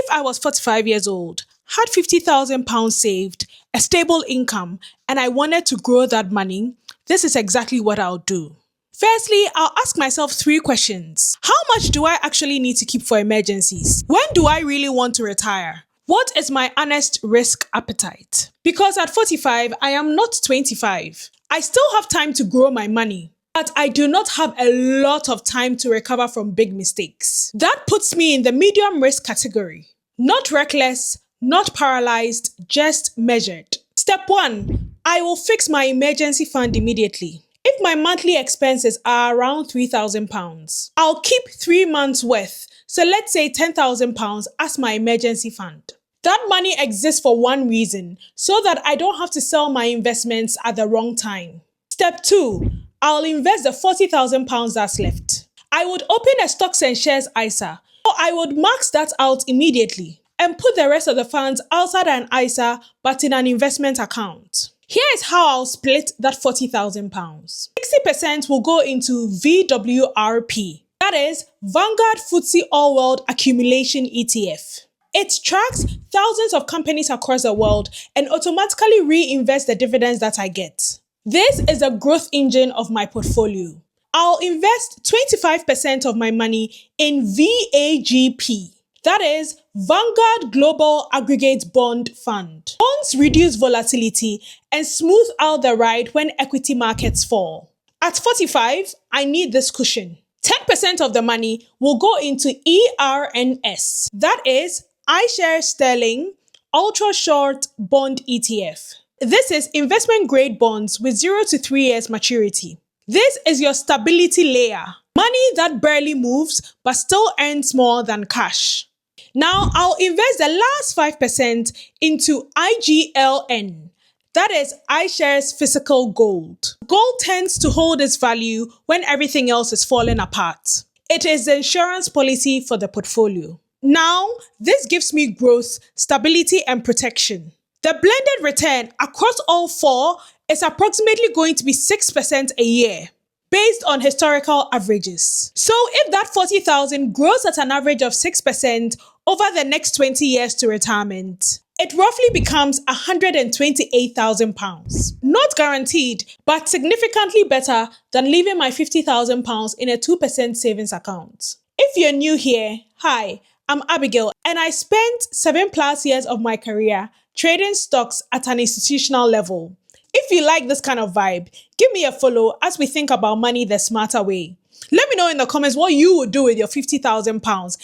If I was 45 years old, had £50,000 saved, a stable income, and I wanted to grow that money, this is exactly what I'll do. Firstly, I'll ask myself 3 questions. How much do I actually need to keep for emergencies? When do I really want to retire? What is my honest risk appetite? Because at 45, I am not 25. I still have time to grow my money, but I do not have a lot of time to recover from big mistakes. That puts me in the medium risk category. Not reckless, not paralyzed, just measured. Step 1. I will fix my emergency fund immediately. If my monthly expenses are around £3,000, I'll keep 3 months worth, so let's say £10,000 as my emergency fund. That money exists for one reason, so that I don't have to sell my investments at the wrong time. Step 2. I'll invest the £40,000 that's left. I would open a stocks and shares ISA, or I would max that out immediately and put the rest of the funds outside an ISA but in an investment account. Here is how I'll split that £40,000. 60% will go into VWRP, that is Vanguard FTSE All World Accumulation ETF. It tracks thousands of companies across the world and automatically reinvests the dividends that I get. This is the growth engine of my portfolio. I'll invest 25% of my money in VAGP. That is Vanguard Global Aggregate Bond Fund. Bonds reduce volatility and smooth out the ride when equity markets fall. At 45, I need this cushion. 10% of the money will go into ERNS. That is iShares Sterling Ultra Short Bond ETF. This is investment grade bonds with 0 to 3 years maturity. This is your stability layer. Money that barely moves but still earns more than cash. Now I'll invest the last 5% into IGLN. That is iShares Physical Gold. Gold tends to hold its value when everything else is falling apart. It is the insurance policy for the portfolio. Now, this gives me growth, stability, and protection. The blended return across all 4 is approximately going to be 6% a year, based on historical averages. So if that 40,000 grows at an average of 6% over the next 20 years to retirement, it roughly becomes £128,000. Not guaranteed, but significantly better than leaving my £50,000 in a 2% savings account. If you're new here, hi, I'm Abigail, and I spent 7+ years of my career trading stocks at an institutional level. If you like this kind of vibe, give me a follow as we think about money the smarter way. Let me know in the comments what you would do with your £50,000.